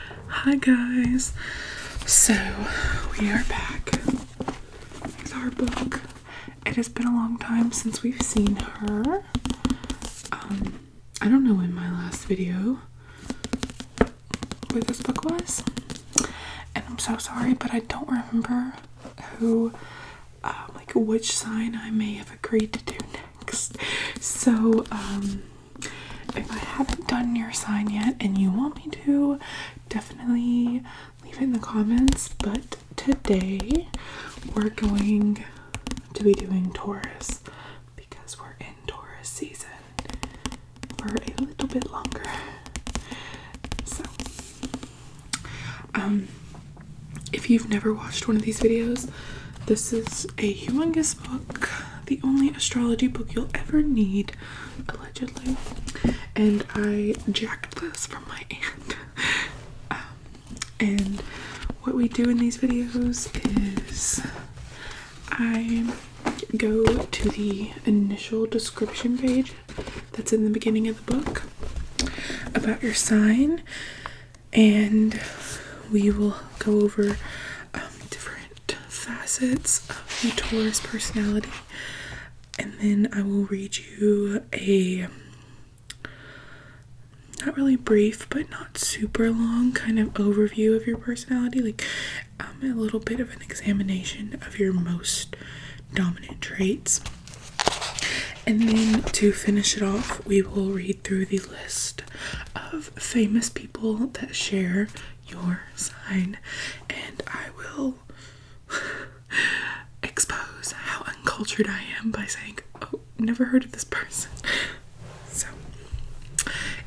Hi guys, so we are back with our book. It has been a long time since we've seen her. I don't know when my last video with this book was, and I'm so sorry, but I don't remember who, which sign I may have agreed to do next. So, if I haven't done your sign yet and you want me to, definitely leave it in the comments. But today we're going to be doing Taurus because we're in Taurus season for a little bit longer. So, if you've never watched one of these videos, this is a humongous book, the only astrology book you'll ever need, allegedly. And I jacked this from my aunt. And what we do in these videos is I go to the initial description page that's in the beginning of the book about your sign, and we will go over different facets of the Taurus personality, and then I will read you a not really brief but not super long kind of overview of your personality, like a little bit of an examination of your most dominant traits. And then to finish it off, we will read through the list of famous people that share your sign, and I will expose how uncultured I am by saying, oh, never heard of this person. So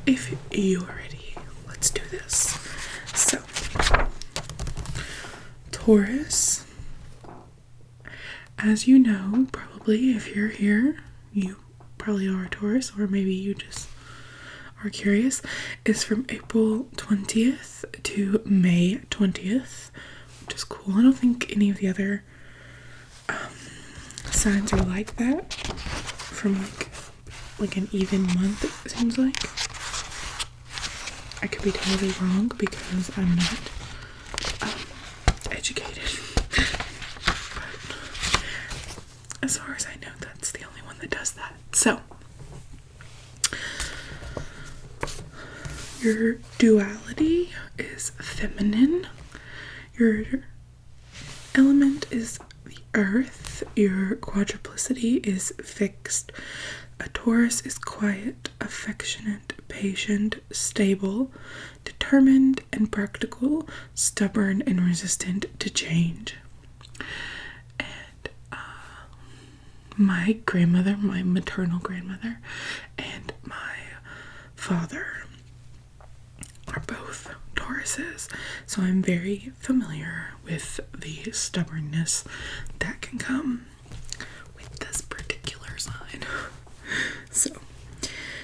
if you're ready, let's do this. So, Taurus, as you know, probably if you're here, you probably are a Taurus, or maybe you just are curious, is from April 20th to May 20th, which is cool. I don't think any of the other signs are like that, from like an even month, it seems like. I could be totally wrong because I'm not educated, but as far as I know, that's the only one that does that. So, your duality is feminine, your element is the earth, your quadruplicity is fixed. A Taurus is quiet, affectionate, patient, stable, determined and practical, stubborn and resistant to change. And my grandmother, my maternal grandmother, and my father are both Tauruses, so I'm very familiar with the stubbornness that can come with this particular sign. So,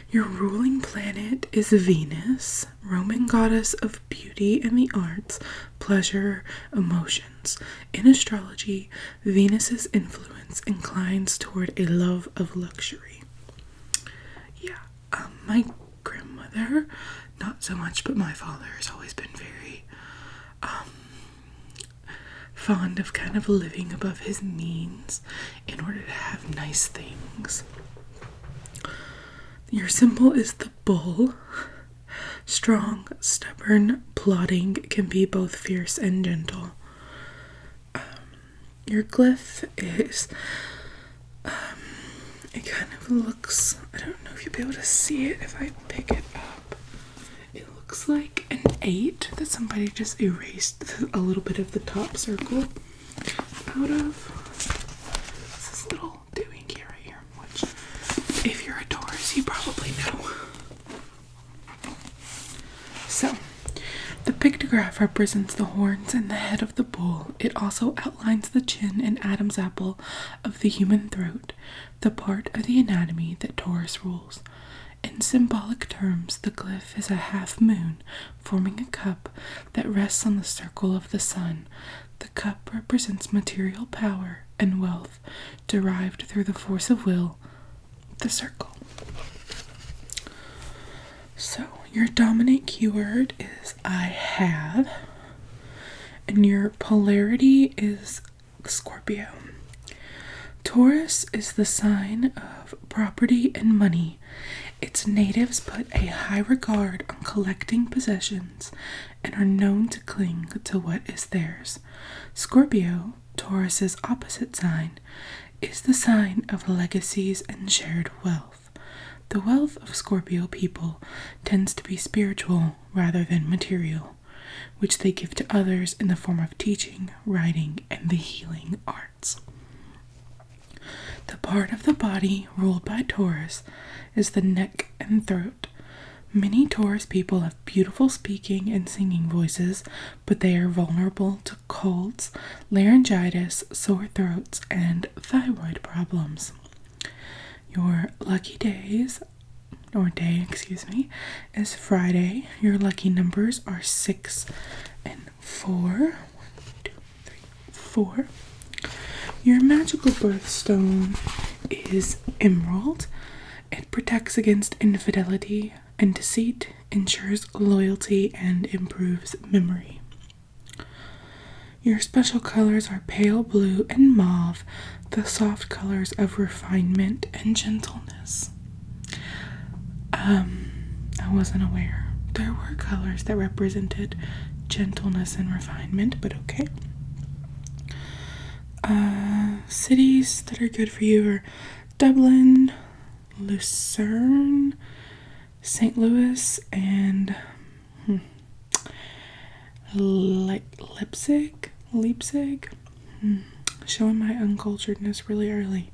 your ruling planet is Venus, Roman goddess of beauty and the arts, pleasure, emotions. In astrology, Venus's influence inclines toward a love of luxury. Yeah, my grandmother, not so much, but my father has always been very fond of kind of living above his means in order to have nice things. Your symbol is the bull. Strong, stubborn, plodding, can be both fierce and gentle. Your glyph is, it kind of looks, I don't know if you'll be able to see it if I pick it up. It looks like an 8 that somebody just erased a little bit of the top circle out of. It's this little doing key right here, which, if you're a Taurus, you probably know. So, the pictograph represents the horns and the head of the bull. It also outlines the chin and Adam's apple of the human throat, the part of the anatomy that Taurus rules. In symbolic terms, the glyph is a half moon, forming a cup that rests on the circle of the sun. The cup represents material power and wealth derived through the force of will, the circle. So, Your dominant keyword is I have, and your polarity is Scorpio. Taurus is the sign of property and money. Its natives put a high regard on collecting possessions and are known to cling to what is theirs. Scorpio, Taurus's opposite sign, is the sign of legacies and shared wealth. The wealth of Scorpio people tends to be spiritual rather than material, which they give to others in the form of teaching, writing, and the healing arts. The part of the body ruled by Taurus is the neck and throat. Many Taurus people have beautiful speaking and singing voices, but they are vulnerable to colds, laryngitis, sore throats, and thyroid problems. Your lucky day is Friday. Your lucky numbers are 6 and 4. 1, 2, 3, 4. Your magical birthstone is emerald. It protects against infidelity and deceit, ensures loyalty, and improves memory. Your special colors are pale blue and mauve, the soft colors of refinement and gentleness. I wasn't aware there were colors that represented gentleness and refinement, but okay. Cities that are good for you are Dublin, Lucerne, St. Louis, and Leipzig. Showing my unculturedness really early.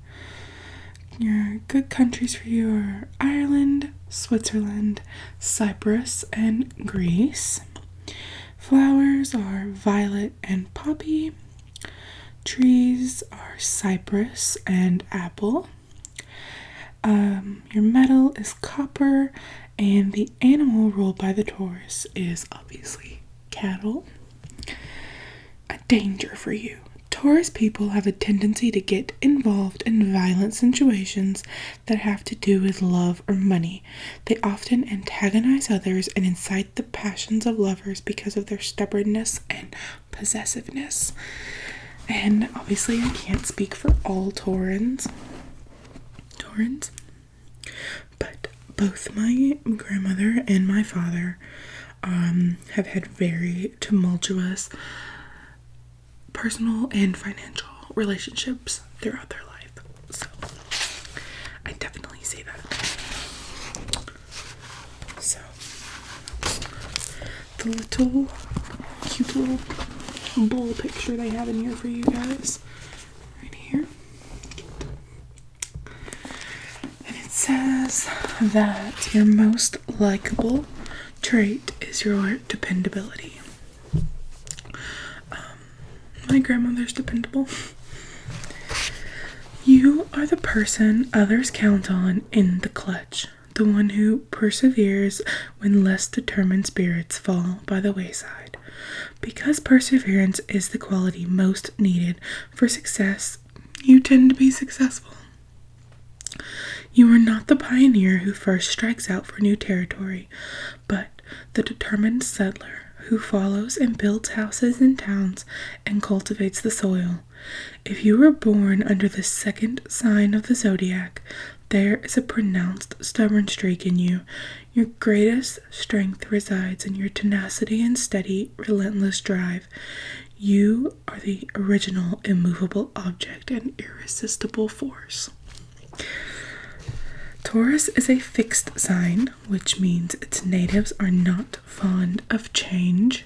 Your good countries for you are Ireland, Switzerland, Cyprus, and Greece. Flowers are violet and poppy. Trees are cypress and apple. Your metal is copper, and the animal ruled by the Taurus is obviously cattle. A danger for you. Taurus people have a tendency to get involved in violent situations that have to do with love or money. They often antagonize others and incite the passions of lovers because of their stubbornness and possessiveness. And obviously I can't speak for all Taurans, but both my grandmother and my father have had very tumultuous personal and financial relationships throughout their life. So I definitely see that. So the cute little bull picture they have in here for you guys. Right here. And it says that your most likable trait is your dependability. My grandmother's dependable. You are the person others count on in the clutch, the one who perseveres when less determined spirits fall by the wayside. Because perseverance is the quality most needed for success, you tend to be successful. You are not the pioneer who first strikes out for new territory, but the determined settler who follows and builds houses in towns and cultivates the soil. If you were born under the second sign of the Zodiac, there is a pronounced stubborn streak in you. Your greatest strength resides in your tenacity and steady, relentless drive. You are the original immovable object and irresistible force. Taurus is a fixed sign, which means its natives are not fond of change.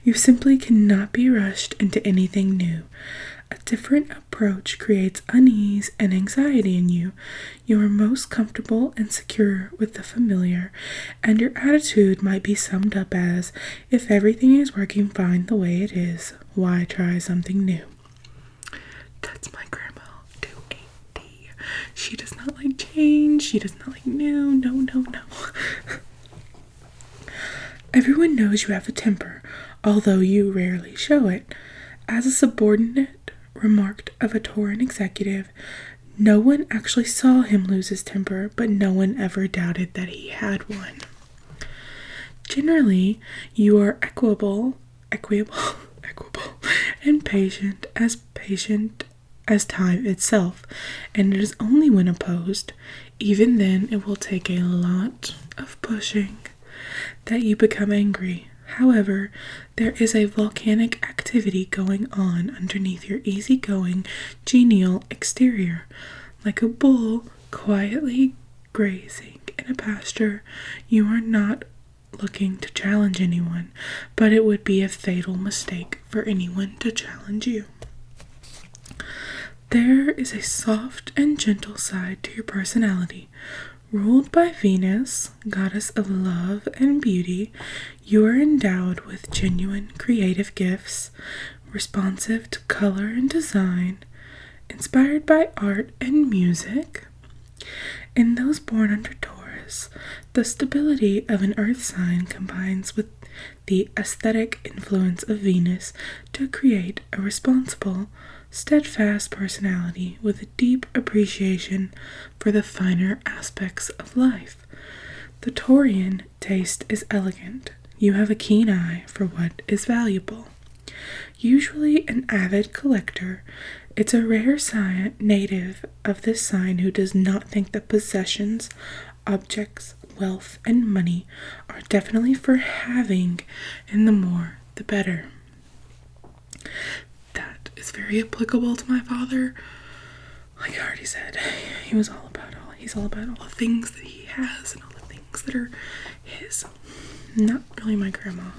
You simply cannot be rushed into anything new. A different approach creates unease and anxiety in you. You are most comfortable and secure with the familiar, and your attitude might be summed up as, if everything is working fine the way it is, why try something new? That's my grandma. She does not like change. She does not like new. No. Everyone knows you have a temper, although you rarely show it. As a subordinate remarked of a Tauran executive, No one actually saw him lose his temper, but no one ever doubted that he had one. Generally, you are equable, and patient as time itself, and it is only when opposed, even then it will take a lot of pushing, that you become angry. However, there is a volcanic activity going on underneath your easygoing, genial exterior, like a bull quietly grazing in a pasture. You are not looking to challenge anyone, but it would be a fatal mistake for anyone to challenge you. There is a soft and gentle side to your personality. Ruled by Venus, goddess of love and beauty, you are endowed with genuine creative gifts, responsive to color and design, inspired by art and music. In those born under Taurus, the stability of an earth sign combines with the aesthetic influence of Venus to create a responsible, steadfast personality with a deep appreciation for the finer aspects of life. The Taurian taste is elegant. You have a keen eye for what is valuable. Usually an avid collector, it's a rare native of this sign who does not think that possessions, objects, wealth, and money are definitely for having, and the more the better. That is very applicable to my father. Like I already said, he's all about all the things that he has and all the things that are his. Not really my grandma.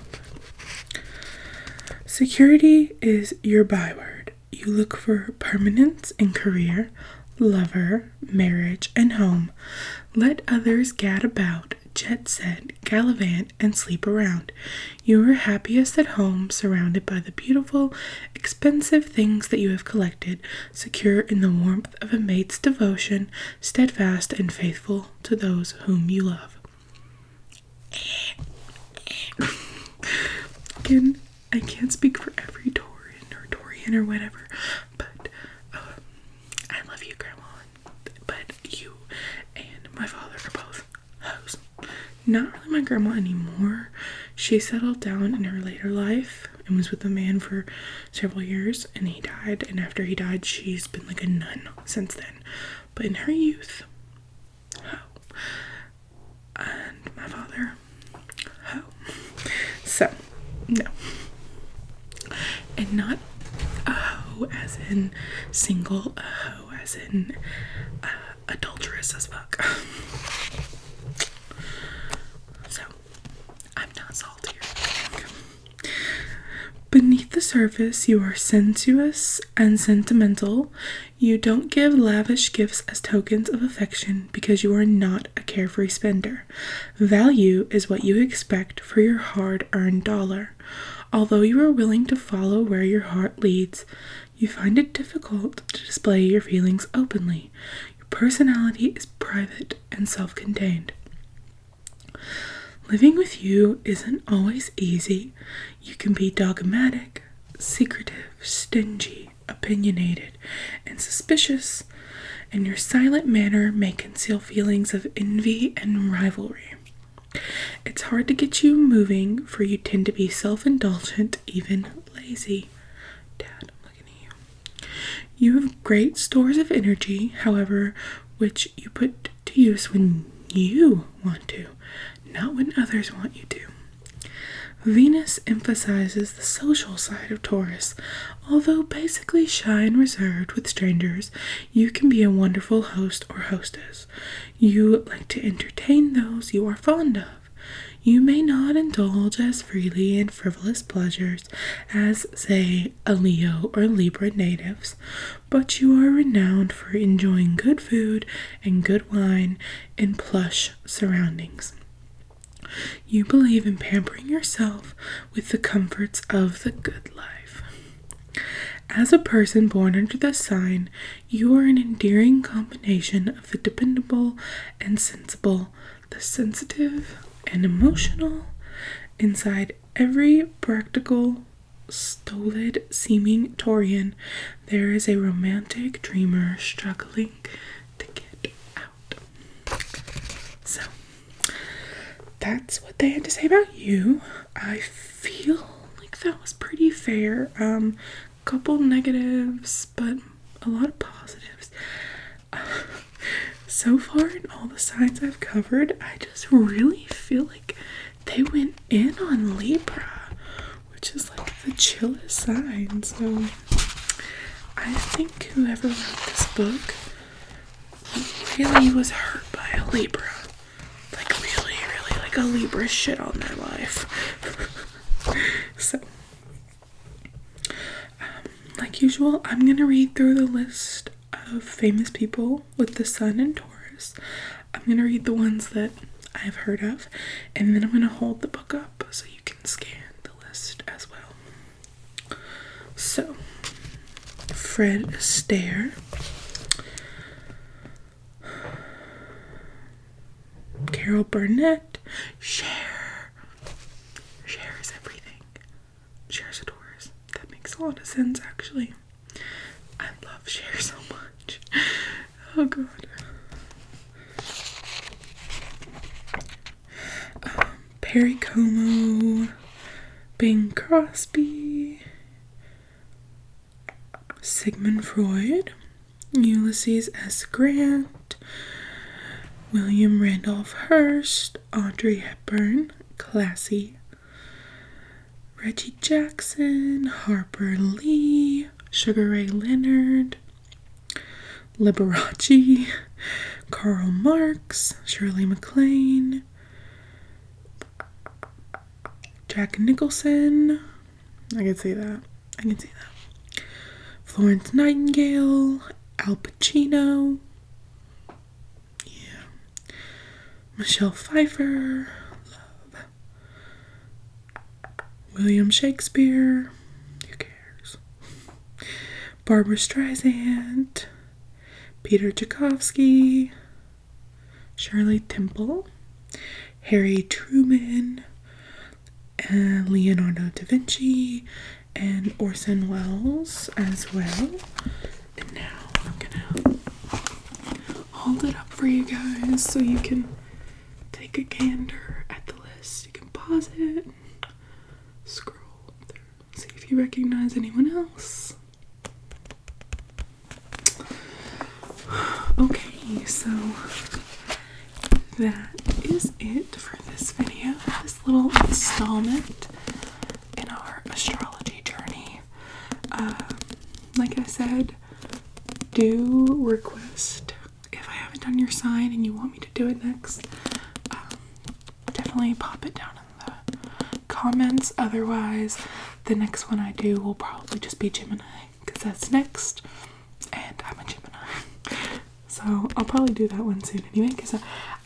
Security is your byword. You look for permanence in career, lover, marriage, and home. Let others gad about, jet set, gallivant, and sleep around. You are happiest at home, surrounded by the beautiful, expensive things that you have collected, secure in the warmth of a mate's devotion, steadfast and faithful to those whom you love. Again, I can't speak for every Taurian or whatever, but I love you, Grandma, but you and my father are both hoes. Not really my grandma anymore. She settled down in her later life and was with a man for several years, and he died, and after he died, she's been like a nun since then. But in her youth, ho. And my father, ho. So, no. And not a hoe as in single, a hoe as in adulterous as fuck. So, I'm not salty or anything. Beneath the surface, you are sensuous and sentimental. You don't give lavish gifts as tokens of affection because you are not a carefree spender. Value is what you expect for your hard-earned dollar. Although you are willing to follow where your heart leads, you find it difficult to display your feelings openly. Your personality is private and self-contained. Living with you isn't always easy. You can be dogmatic, secretive, stingy, opinionated, and suspicious, and your silent manner may conceal feelings of envy and rivalry. It's hard to get you moving, for you tend to be self-indulgent, even lazy. Dad, I'm looking at you. You have great stores of energy, however, which you put to use when you want to, not when others want you to. Venus emphasizes the social side of Taurus. Although basically shy and reserved with strangers, you can be a wonderful host or hostess. You like to entertain those you are fond of. You may not indulge as freely in frivolous pleasures as, say, a Leo or Libra natives, but you are renowned for enjoying good food and good wine in plush surroundings. You believe in pampering yourself with the comforts of the good life. As a person born under this sign, you are an endearing combination of the dependable and sensible, the sensitive and emotional. Inside every practical stolid seeming Taurian, there is a romantic dreamer struggling to get out. So, that's what they had to say about you. I feel like that was pretty fair. Couple negatives, but a lot of positives. So far in all the signs I've covered, I just really feel like they went in on Libra, which is like the chillest sign. So I think whoever wrote this book really was hurt by a Libra. Like really, really like a Libra shit on their life. So, like usual, I'm gonna read through the list of famous people with the sun in Taurus. I'm gonna read the ones that I've heard of, and then I'm gonna hold the book up so you can scan the list as well. So, Fred Astaire, Carol Burnett, Cher. Cher is everything. Cher's a Taurus. That makes a lot of sense, actually. I love Cher so much. Oh god. Perry Como, Bing Crosby, Sigmund Freud, Ulysses S. Grant, William Randolph Hearst, Audrey Hepburn, classy, Reggie Jackson, Harper Lee, Sugar Ray Leonard, Liberace, Karl Marx, Shirley MacLaine, Jack Nicholson. I can see that. Florence Nightingale, Al Pacino. Yeah. Michelle Pfeiffer. Love. William Shakespeare. Who cares? Barbara Streisand. Peter Tchaikovsky. Shirley Temple. Harry Truman. Leonardo da Vinci, and Orson Welles as well. And now I'm gonna hold it up for you guys so you can take a gander at the list. You can pause it, scroll through, see if you recognize anyone else. Okay, so that is it for this video, this little installment in our astrology journey. Like I said, do request if I haven't done your sign and you want me to do it next. Definitely pop it down in the comments. Otherwise, the next one I do will probably just be Gemini, because that's next, and I'm a Gemini. So I'll probably do that one soon anyway, because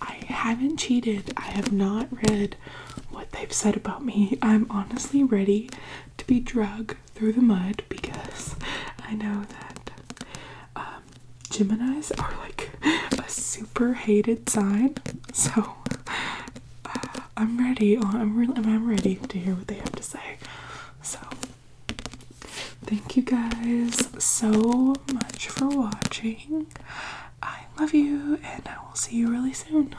I haven't cheated. I have not read what they've said about me. I'm honestly ready to be dragged through the mud, because I know that Geminis are like a super hated sign. So I'm ready. I'm ready to hear what they have to say. So thank you guys so much for watching. I love you, and I will see you really soon.